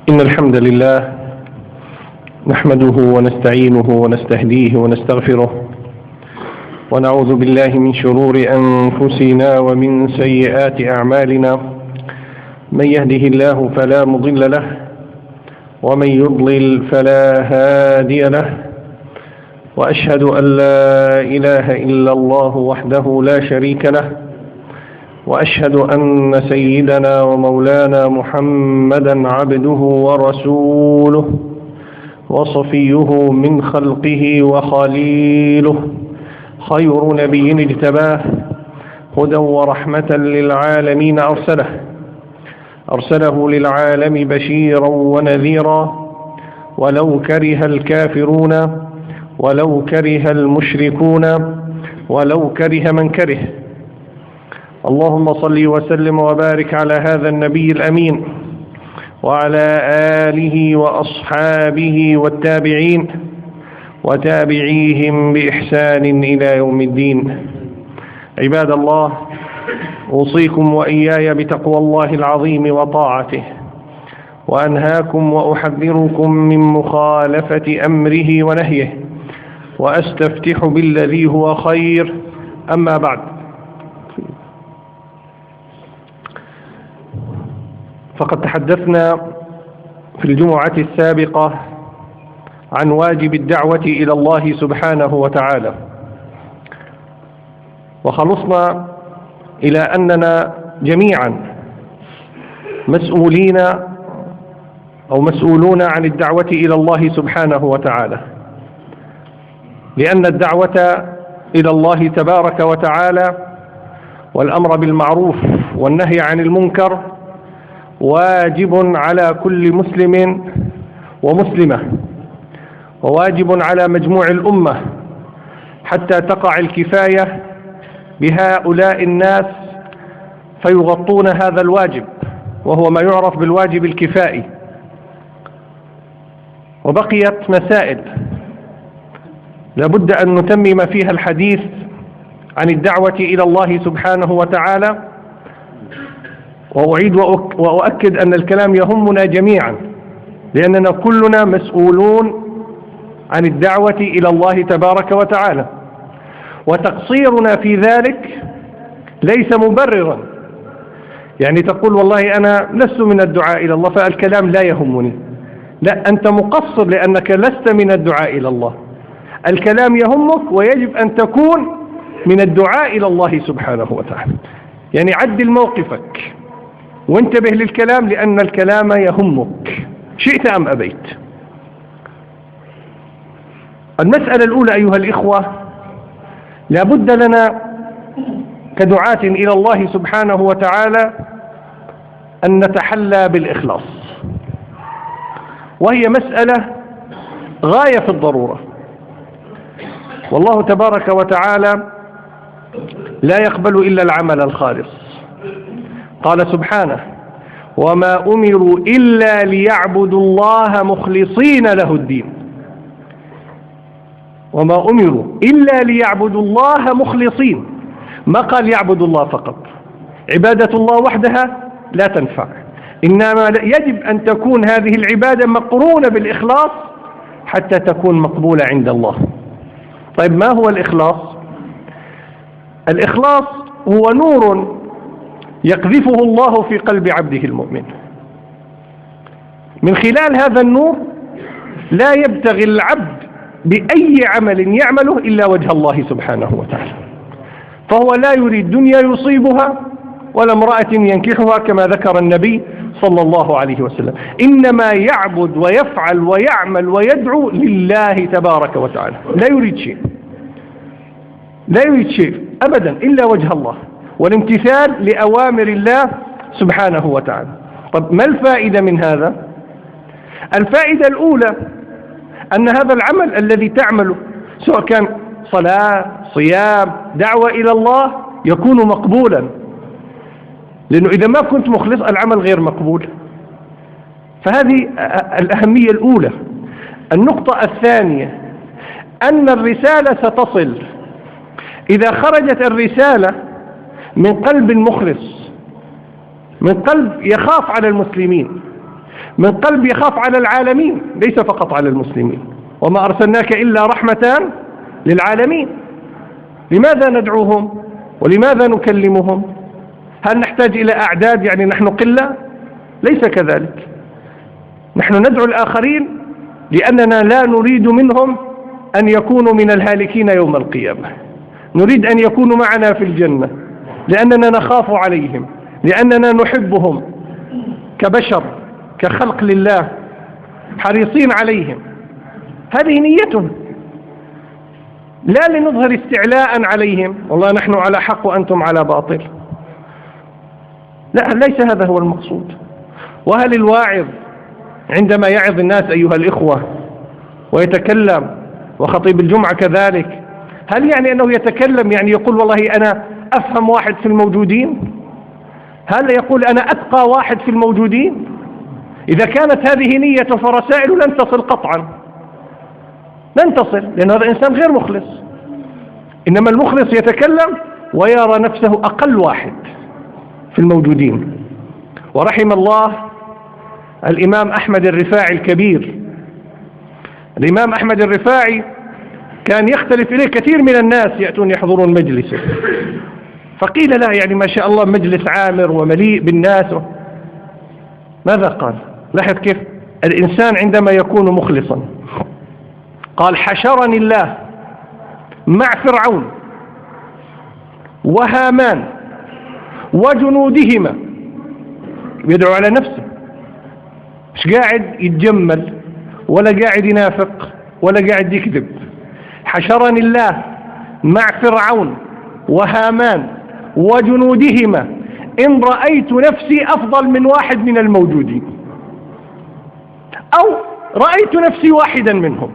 إن الحمد لله نحمده ونستعينه ونستهديه ونستغفره ونعوذ بالله من شرور أنفسنا ومن سيئات أعمالنا. من يهده الله فلا مضل له ومن يضلل فلا هادي له، وأشهد أن لا إله إلا الله وحده لا شريك له، وأشهد أن سيدنا ومولانا محمدا عبده ورسوله وصفيه من خلقه وخليله، خير نبي اجتباه، هدى ورحمة للعالمين أرسله للعالم بشيرا ونذيرا، ولو كره الكافرون ولو كره المشركون ولو كره من كره. اللهم صل وسلم وبارك على هذا النبي الأمين وعلى آله وأصحابه والتابعين وتابعيهم بإحسان إلى يوم الدين. عباد الله، أوصيكم وإياي بتقوى الله العظيم وطاعته، وأنهاكم وأحذركم من مخالفة أمره ونهيه، وأستفتح بالذي هو خير. أما بعد، فقد تحدثنا في الجمعة السابقة عن واجب الدعوة إلى الله سبحانه وتعالى، وخلصنا إلى أننا جميعا مسؤولون عن الدعوة إلى الله سبحانه وتعالى، لأن الدعوة إلى الله تبارك وتعالى والأمر بالمعروف والنهي عن المنكر واجب على كل مسلم ومسلمة، وواجب على مجموع الأمة، حتى تقع الكفاية بهؤلاء الناس فيغطون هذا الواجب، وهو ما يعرف بالواجب الكفائي. وبقيت مسائل لابد أن نتمم فيها الحديث عن الدعوة إلى الله سبحانه وتعالى، وأعيد وأؤكد أن الكلام يهمنا جميعا، لأننا كلنا مسؤولون عن الدعوة إلى الله تبارك وتعالى، وتقصيرنا في ذلك ليس مبررا. يعني تقول والله أنا لست من الدعاء إلى الله فالكلام لا يهمني، لا، أنت مقصر لأنك لست من الدعاء إلى الله. الكلام يهمك ويجب أن تكون من الدعاء إلى الله سبحانه وتعالى. يعني عدل موقفك وانتبه للكلام، لأن الكلام يهمك شئت أم أبيت. المسألة الأولى أيها الإخوة، لا بد لنا كدعاة إلى الله سبحانه وتعالى أن نتحلى بالإخلاص، وهي مسألة غاية في الضرورة. والله تبارك وتعالى لا يقبل إلا العمل الخالص. قال سبحانه: وما أمروا إلا ليعبدوا الله مخلصين له الدين. وما أمروا إلا ليعبدوا الله مخلصين، ما قال يعبدوا الله فقط. عبادة الله وحدها لا تنفع، إنما يجب أن تكون هذه العبادة مقرونة بالإخلاص حتى تكون مقبولة عند الله. طيب، ما هو الإخلاص؟ الإخلاص هو نور يقذفه الله في قلب عبده المؤمن. من خلال هذا النور لا يبتغي العبد بأي عمل يعمله إلا وجه الله سبحانه وتعالى، فهو لا يريد دنيا يصيبها ولا امرأة ينكحها كما ذكر النبي صلى الله عليه وسلم، إنما يعبد ويفعل ويعمل ويدعو لله تبارك وتعالى، لا يريد شيء أبدا إلا وجه الله والامتثال لأوامر الله سبحانه وتعالى. طب ما الفائدة من هذا؟ الفائدة الأولى أن هذا العمل الذي تعمله، سواء كان صلاة، صيام، دعوة إلى الله، يكون مقبولا، لأنه إذا ما كنت مخلص العمل غير مقبول. فهذه الأهمية الأولى. النقطة الثانية أن الرسالة ستصل. إذا خرجت الرسالة من قلب مخلص، من قلب يخاف على المسلمين، من قلب يخاف على العالمين ليس فقط على المسلمين. وما أرسلناك إلا رحمة للعالمين. لماذا ندعوهم ولماذا نكلمهم؟ هل نحتاج إلى أعداد يعني نحن قلة؟ ليس كذلك. نحن ندعو الآخرين لأننا لا نريد منهم أن يكونوا من الهالكين يوم القيامة، نريد أن يكونوا معنا في الجنة، لأننا نخاف عليهم، لأننا نحبهم كبشر كخلق لله، حريصين عليهم. هذه نيتهم، لا لنظهر استعلاء عليهم والله نحن على حق وأنتم على باطل. لا، ليس هذا هو المقصود. وهل الواعظ عندما يعظ الناس أيها الإخوة ويتكلم، وخطيب الجمعة كذلك، هل يعني أنه يتكلم يعني يقول والله أنا أفهم واحد في الموجودين؟ هل يقول أنا أتقى واحد في الموجودين؟ إذا كانت هذه نية فرسائل لن تصل قطعا، لن تصل، لأن هذا إنسان غير مخلص. إنما المخلص يتكلم ويرى نفسه أقل واحد في الموجودين. ورحم الله الإمام أحمد الرفاعي الكبير. الإمام أحمد الرفاعي كان يختلف إليه كثير من الناس يأتون يحضرون مجلسه، فقيل له يعني ما شاء الله مجلس عامر ومليء بالناس. ماذا قال؟ لاحظ كيف الإنسان عندما يكون مخلصا. قال حشرني الله مع فرعون وهامان وجنودهما، يدعو على نفسه، مش قاعد يتجمل ولا قاعد ينافق ولا قاعد يكذب. حشرني الله مع فرعون وهامان وجنودهما إن رأيت نفسي أفضل من واحد من الموجودين، أو رأيت نفسي واحدا منهم.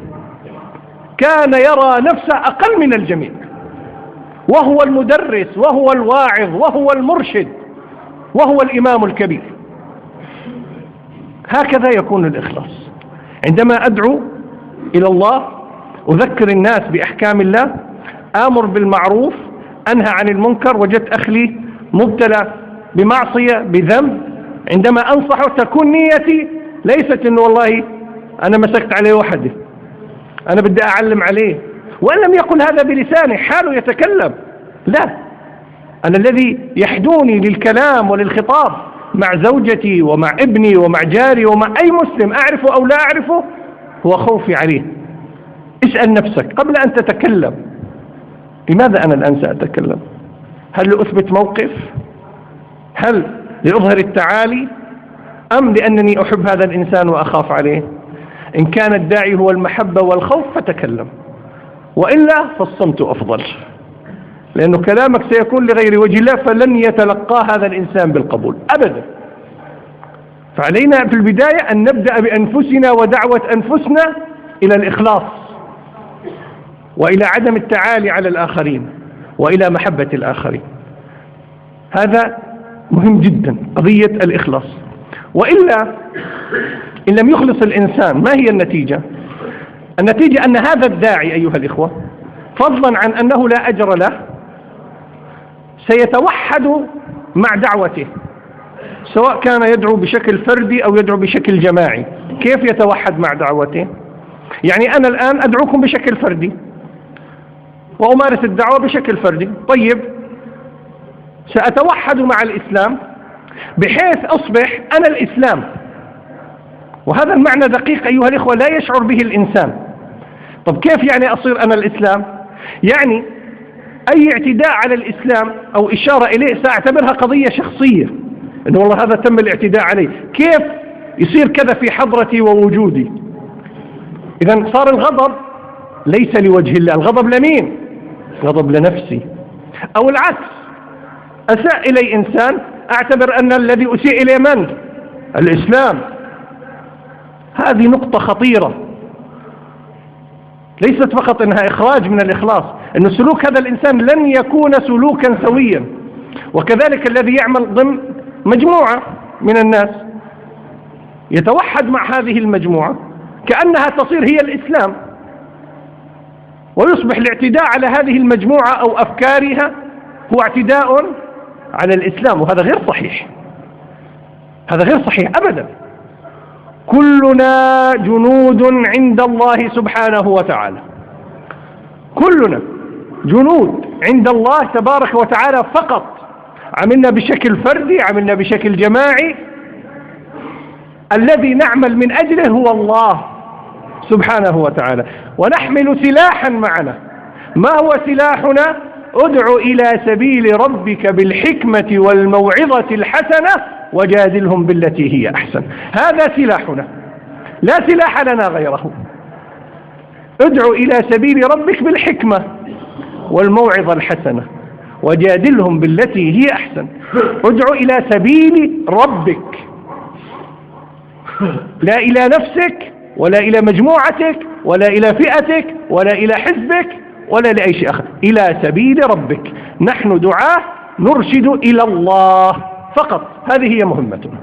كان يرى نفسه أقل من الجميع، وهو المدرس وهو الواعظ وهو المرشد وهو الإمام الكبير. هكذا يكون الإخلاص. عندما أدعو إلى الله، أذكر الناس بأحكام الله، آمر بالمعروف، أنهى عن المنكر، وجدت أخلي مبتلى بمعصية بذنب، عندما أنصحه تكون نيتي ليست إنه والله أنا مسكت عليه وحده، أنا بدي أعلم عليه، وإن لم يقل هذا بلسانه حاله يتكلم. لا، أنا الذي يحدوني للكلام وللخطاب مع زوجتي ومع ابني ومع جاري ومع أي مسلم أعرفه أو لا أعرفه هو خوفي عليه. اسأل نفسك قبل أن تتكلم، لماذا أنا الآن سأتكلم؟ هل لأثبت موقف؟ هل لأظهر التعالي؟ أم لأنني أحب هذا الإنسان وأخاف عليه؟ إن كان الداعي هو المحبة والخوف فتكلم، وإلا فالصمت أفضل، لأنه كلامك سيكون لغير وجه الله فلن يتلقاه هذا الإنسان بالقبول أبدا. فعلينا في البداية أن نبدأ بأنفسنا ودعوة أنفسنا إلى الإخلاص وإلى عدم التعالي على الآخرين وإلى محبة الآخرين. هذا مهم جدا، قضية الإخلاص. وإلا إن لم يخلص الإنسان ما هي النتيجة؟ النتيجة أن هذا الداعي أيها الإخوة، فضلا عن أنه لا أجر له، سيتوحد مع دعوته، سواء كان يدعو بشكل فردي أو يدعو بشكل جماعي. كيف يتوحد مع دعوته؟ يعني أنا الآن أدعوكم بشكل فردي وأمارس الدعوة بشكل فردي، طيب سأتوحد مع الإسلام بحيث أصبح أنا الإسلام. وهذا المعنى دقيق أيها الإخوة لا يشعر به الإنسان. طب كيف يعني أصير أنا الإسلام؟ يعني أي اعتداء على الإسلام أو إشارة إليه سأعتبرها قضية شخصية، إنه والله هذا تم الاعتداء عليه، كيف يصير كذا في حضرتي ووجودي؟ إذن صار الغضب ليس لوجه الله، الغضب لمين؟ غضب لنفسي. أو العكس، أساء إلي إنسان، أعتبر أن الذي أسيء إليه من؟ الإسلام. هذه نقطة خطيرة، ليست فقط أنها إخراج من الإخلاص، أن سلوك هذا الإنسان لن يكون سلوكا سويا. وكذلك الذي يعمل ضمن مجموعة من الناس يتوحد مع هذه المجموعة كأنها تصير هي الإسلام، ويصبح الاعتداء على هذه المجموعة أو أفكارها هو اعتداء على الإسلام، وهذا غير صحيح، هذا غير صحيح أبدا. كلنا جنود عند الله سبحانه وتعالى، كلنا جنود عند الله تبارك وتعالى فقط. عملنا بشكل فردي، عملنا بشكل جماعي، الذي نعمل من أجله هو الله سبحانه وتعالى. ونحمل سلاحا معنا. ما هو سلاحنا؟ ادع إلى سبيل ربك بالحكمة والموعظة الحسنة وجادلهم بالتي هي أحسن. هذا سلاحنا، لا سلاح لنا غيره. ادع إلى سبيل ربك بالحكمة والموعظة الحسنة وجادلهم بالتي هي أحسن. ادع إلى سبيل ربك، لا إلى نفسك ولا إلى مجموعتك ولا إلى فئتك ولا إلى حزبك ولا لأي شيء آخر، إلى سبيل ربك. نحن دعاة نرشد إلى الله فقط، هذه هي مهمتنا.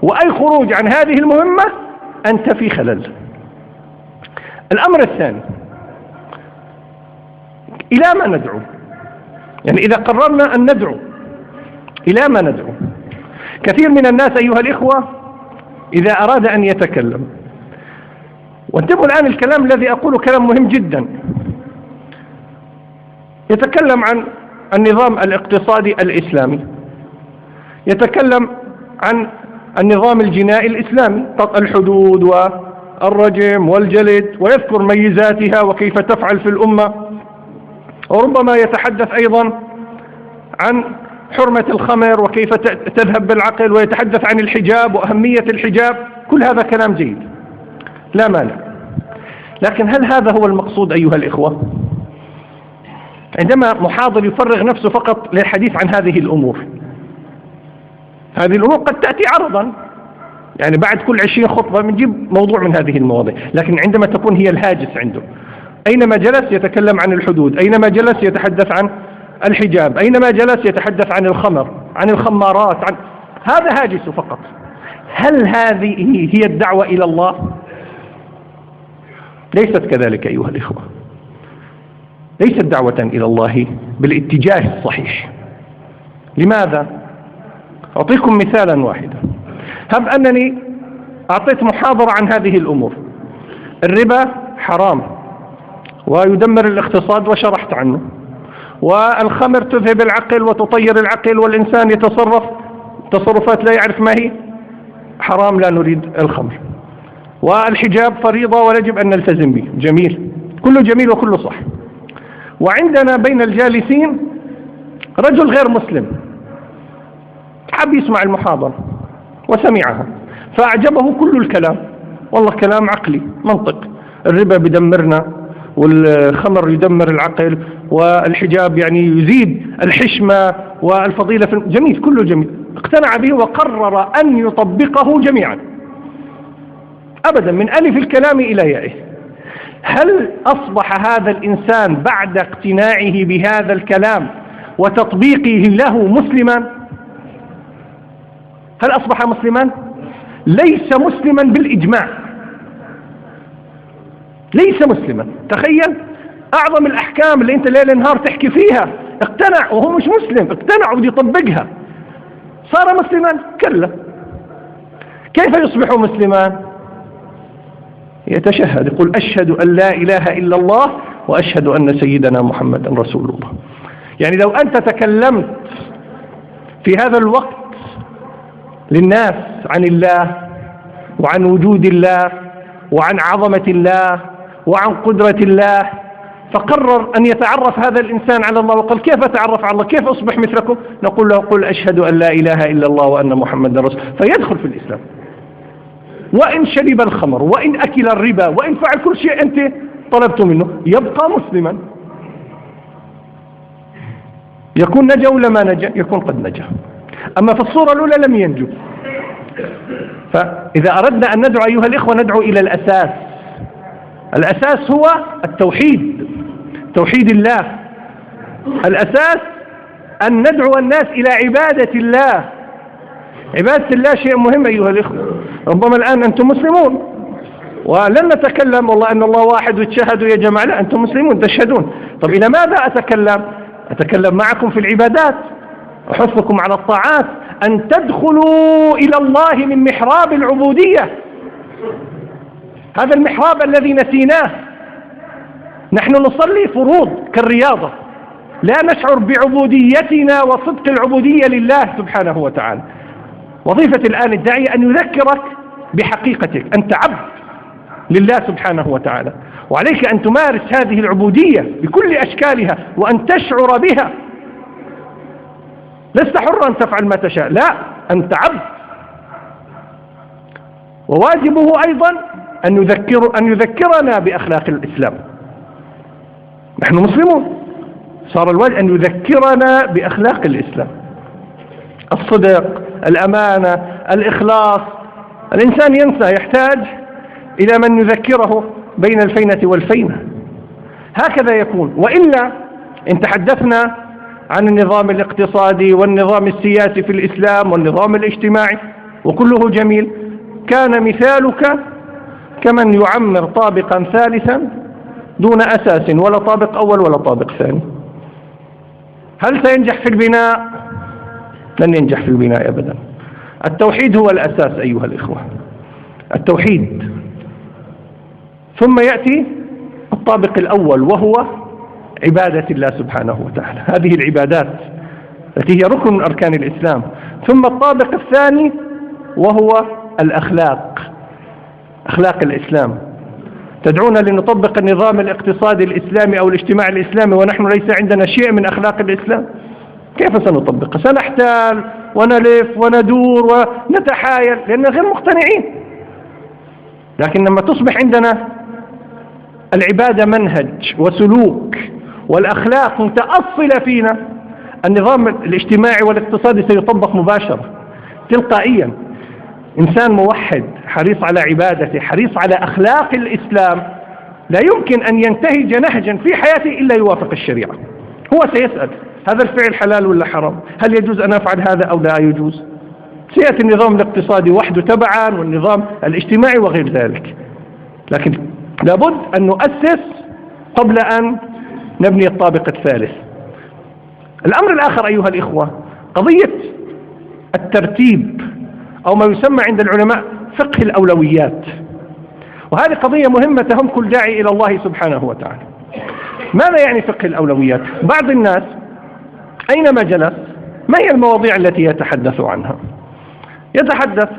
وأي خروج عن هذه المهمة أنت في خلل. الأمر الثاني، إلى ما ندعو؟ يعني إذا قررنا أن ندعو، إلى ما ندعو؟ كثير من الناس أيها الإخوة إذا أراد أن يتكلم، وانتبهوا الآن الكلام الذي أقوله كلام مهم جدا، يتكلم عن النظام الاقتصادي الإسلامي، يتكلم عن النظام الجنائي الإسلامي، الحدود والرجم والجلد، ويذكر ميزاتها وكيف تفعل في الأمة، وربما يتحدث أيضا عن حرمة الخمر وكيف تذهب بالعقل، ويتحدث عن الحجاب وأهمية الحجاب. كل هذا كلام جيد لا مانع، لكن هل هذا هو المقصود أيها الإخوة؟ عندما محاضر يفرغ نفسه فقط للحديث عن هذه الأمور، هذه الأمور قد تأتي عرضا، يعني بعد كل 20 خطبة بنجيب موضوع من هذه المواضيع، لكن عندما تكون هي الهاجس عنده، أينما جلس يتكلم عن الحدود، أينما جلس يتحدث عن الحجاب، أينما جلس يتحدث عن الخمر، عن الخمارات، هذا هاجس فقط. هل هذه هي الدعوة إلى الله؟ ليست كذلك أيها الإخوة، ليست دعوة إلى الله بالاتجاه الصحيح. لماذا؟ أعطيكم مثالا واحدا. هب أنني أعطيت محاضرة عن هذه الأمور، الربا حرام ويدمر الاقتصاد وشرحت عنه، والخمر تذهب العقل وتطير العقل، والإنسان يتصرف تصرفات لا يعرف ما هي، حرام لا نريد الخمر، والحجاب فريضة ويجب أن نلتزم به، جميل، كله جميل وكله صح. وعندنا بين الجالسين رجل غير مسلم حب يسمع المحاضرة وسمعها فأعجبه كل الكلام، والله كلام عقلي منطق، الربا بدمرنا والخمر يدمر العقل والحجاب يعني يزيد الحشمة والفضيلة جميل، كله جميل، اقتنع به وقرر أن يطبقه جميعا أبدا من ألف الكلام إلى يائه. هل أصبح هذا الإنسان بعد اقتناعه بهذا الكلام وتطبيقه له مسلما؟ هل أصبح مسلما؟ ليس مسلما بالإجماع، ليس مسلما. تخيل أعظم الأحكام اللي أنت ليل نهار تحكي فيها اقتنع وهو مش مسلم، اقتنع وبده يطبقها، صار مسلما؟ كلا. كيف يصبح مسلما؟ يتشهد، يقول أشهد أن لا إله إلا الله وأشهد أن سيدنا محمدا رسول الله. يعني لو أنت تكلمت في هذا الوقت للناس عن الله وعن وجود الله وعن عظمة الله وعن قدرة الله، فقرر أن يتعرف هذا الإنسان على الله وقال كيف أتعرف على الله، كيف أصبح مثلكم؟ نقول له قل أشهد أن لا إله إلا الله وأن محمدا رسول الله، فيدخل في الإسلام. وإن شرب الخمر وإن أكل الربا وإن فعل كل شيء أنت طلبت منه يبقى مسلما. يكون نجا ولا ما نجا؟ يكون قد نجا، أما في الصورة الأولى لم ينجو. فإذا أردنا أن ندعو أيها الإخوة ندعو إلى الأساس. الأساس هو التوحيد، توحيد الله. الأساس أن ندعو الناس إلى عبادة الله. عبادة الله شيء مهم أيها الإخوة. ربما الآن أنتم مسلمون ولن نتكلم والله أن الله واحد وتشهدوا يا جماعة، لا أنتم مسلمون تشهدون. طب إلى ماذا أتكلم؟ أتكلم معكم في العبادات، أحثكم على الطاعات، أن تدخلوا إلى الله من محراب العبودية، هذا المحراب الذي نسيناه. نحن نصلي فروض كالرياضة، لا نشعر بعبوديتنا وصدق العبودية لله سبحانه وتعالى. وظيفة الآن الداعية أن يذكرك بحقيقتك، أنت عبد لله سبحانه وتعالى، وعليك أن تمارس هذه العبودية بكل أشكالها وأن تشعر بها. لست حرا تفعل ما تشاء، لا، أنت عبد. وواجبه أيضا أن يذكرنا بأخلاق الإسلام. نحن مسلمون، صار الواجب أن يذكرنا بأخلاق الإسلام: الصدق، الأمانة، الإخلاص. الإنسان ينسى، يحتاج إلى من يذكره بين الفينة والفينة. هكذا يكون. وإلا إن تحدثنا عن النظام الاقتصادي والنظام السياسي في الإسلام والنظام الاجتماعي وكله جميل، كان مثالك كمن يعمر طابقا ثالثا دون أساس، ولا طابق أول ولا طابق ثاني. هل سينجح في البناء؟ لن ينجح في البناء أبدا. التوحيد هو الأساس أيها الإخوة، التوحيد. ثم يأتي الطابق الأول وهو عبادة الله سبحانه وتعالى، هذه العبادات التي هي ركن من أركان الإسلام. ثم الطابق الثاني وهو الأخلاق، أخلاق الإسلام. تدعونا لنطبق النظام الاقتصادي الإسلامي أو الاجتماعي الإسلامي ونحن ليس عندنا شيء من أخلاق الإسلام؟ كيف سنطبقه؟ سنحتال ونلف وندور ونتحايل لأننا غير مقتنعين. لكن لما تصبح عندنا العبادة منهج وسلوك والأخلاق متأصلة فينا، النظام الاجتماعي والاقتصادي سيطبق مباشرة تلقائيا. إنسان موحد حريص على عبادته، حريص على أخلاق الإسلام، لا يمكن أن ينتهج نهجا في حياته إلا يوافق الشريعة. هو سيسأل: هذا الفعل حلال ولا حرام؟ هل يجوز أن أفعل هذا أو لا يجوز؟ سيأتي النظام الاقتصادي وحده تبعا والنظام الاجتماعي وغير ذلك. لكن لابد أن نؤسس قبل أن نبني الطابق الثالث. الأمر الآخر أيها الإخوة قضية الترتيب، أو ما يسمى عند العلماء فقه الأولويات. وهذه قضية مهمة تهم كل داعي إلى الله سبحانه وتعالى. ماذا يعني فقه الأولويات؟ بعض الناس أينما جلس ما هي المواضيع التي يتحدث عنها؟ يتحدث: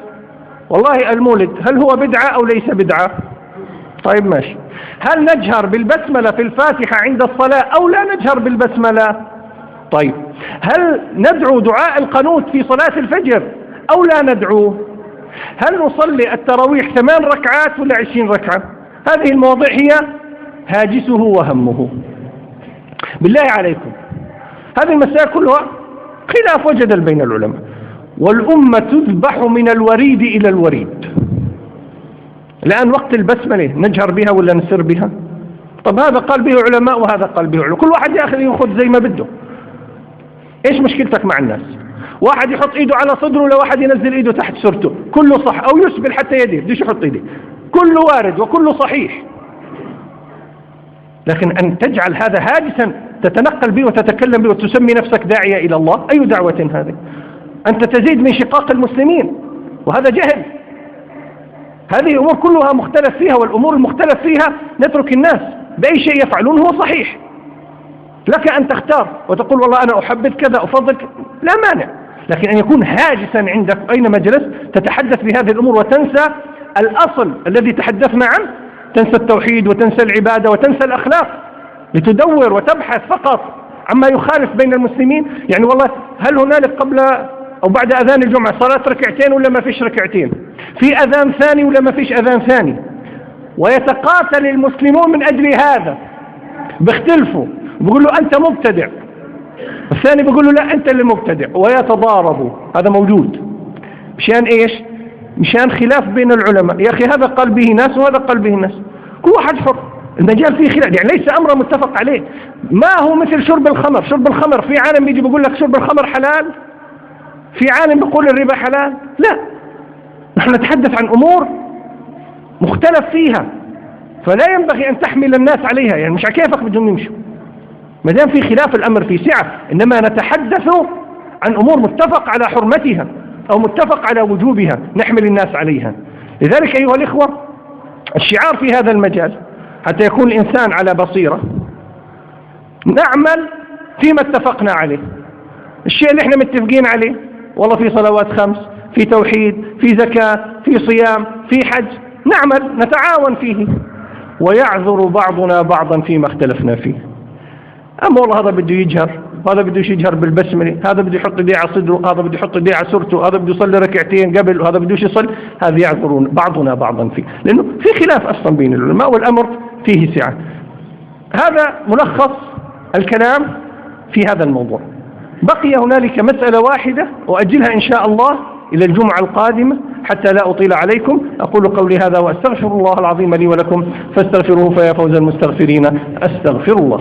والله المولد هل هو بدعة أو ليس بدعة؟ طيب ماشي. هل نجهر بالبسملة في الفاتحة عند الصلاة أو لا نجهر بالبسملة؟ طيب. هل ندعو دعاء القنوت في صلاة الفجر أو لا ندعو؟ هل نصلي التراويح 8 ركعات ولا 20 ركعة؟ هذه المواضيع هي هاجسه وهمه. بالله عليكم، هذه المسائل كلها خلاف وجدل بين العلماء، والأمة تذبح من الوريد إلى الوريد. الآن وقت البسملة نجهر بها ولا نسر بها؟ طب هذا قال به علماء وهذا قال به علماء، كل واحد ياخذ زي ما بده. ايش مشكلتك مع الناس؟ واحد يحط ايده على صدره ولا واحد ينزل ايده تحت سرته، كله صح، او يسبل حتى يديه، بديش يحط ايديه، كله وارد وكله صحيح. لكن ان تجعل هذا هاجسا تتنقل به وتتكلم به وتسمي نفسك داعية الى الله، اي دعوة هذه؟ انت تزيد من شقاق المسلمين، وهذا جهل. هذه الامور كلها مختلف فيها، والامور المختلف فيها نترك الناس باي شيء يفعلون هو صحيح. لك ان تختار وتقول والله انا احبذ كذا افضل كذا، لا مانع. لكن أن يكون هاجسا عندك أينما جلست تتحدث بهذه الأمور وتنسى الأصل الذي تحدثنا عنه، تنسى التوحيد وتنسى العبادة وتنسى الأخلاق لتدور وتبحث فقط عما يخالف بين المسلمين. يعني والله هل هنالك قبل أو بعد أذان الجمعة صلاة ركعتين ولا ما فيش ركعتين؟ في أذان ثاني ولا ما فيش أذان ثاني؟ ويتقاتل المسلمون من أجل هذا، بيختلفوا، بيقول له أنت مبتدع، الثاني بيقول له لا أنت اللي مبتدع، ويتضاربوا. هذا موجود. مشان إيش؟ مشان خلاف بين العلماء. يا أخي هذا قال به ناس وهذا قال به ناس، كل واحد حر، المجال فيه خلاف، يعني ليس أمر متفق عليه. ما هو مثل شرب الخمر. شرب الخمر في عالم بيجي بيقول لك شرب الخمر حلال، في عالم بيقول الربا حلال. لا، نحن نتحدث عن أمور مختلف فيها، فلا ينبغي أن تحمل الناس عليها. يعني مش على كيفك بدهم يمشوا، ما دام في خلاف الأمر في سعة، إنما نتحدث عن أمور متفق على حرمتها أو متفق على وجوبها نحمل الناس عليها. لذلك أيها الإخوة الشعار في هذا المجال حتى يكون الإنسان على بصيرة، نعمل فيما اتفقنا عليه، الشيء اللي احنا متفقين عليه، والله في صلوات 5، في توحيد، في زكاة، في صيام، في حج، نعمل نتعاون فيه، ويعذر بعضنا بعضا فيما اختلفنا فيه. أما والله هذا بده يجهر، هذا بده يجهر بالبسملة، هذا بده يحط ايديه على صدره، هذا بده يحط ايديه على سرته، هذا بده يصلي ركعتين قبل، وهذا بده يصلي، هذا يعذرون بعضنا بعضا فيه، لأنه في خلاف أصلا بين العلماء والأمر فيه سعة. هذا ملخص الكلام في هذا الموضوع. بقي هنالك مسألة واحدة وأجلها إن شاء الله إلى الجمعة القادمة حتى لا أطيل عليكم. أقول قولي هذا وأستغفر الله العظيم لي ولكم فاستغفروه فيا فوز المستغفرين. أستغفر الله.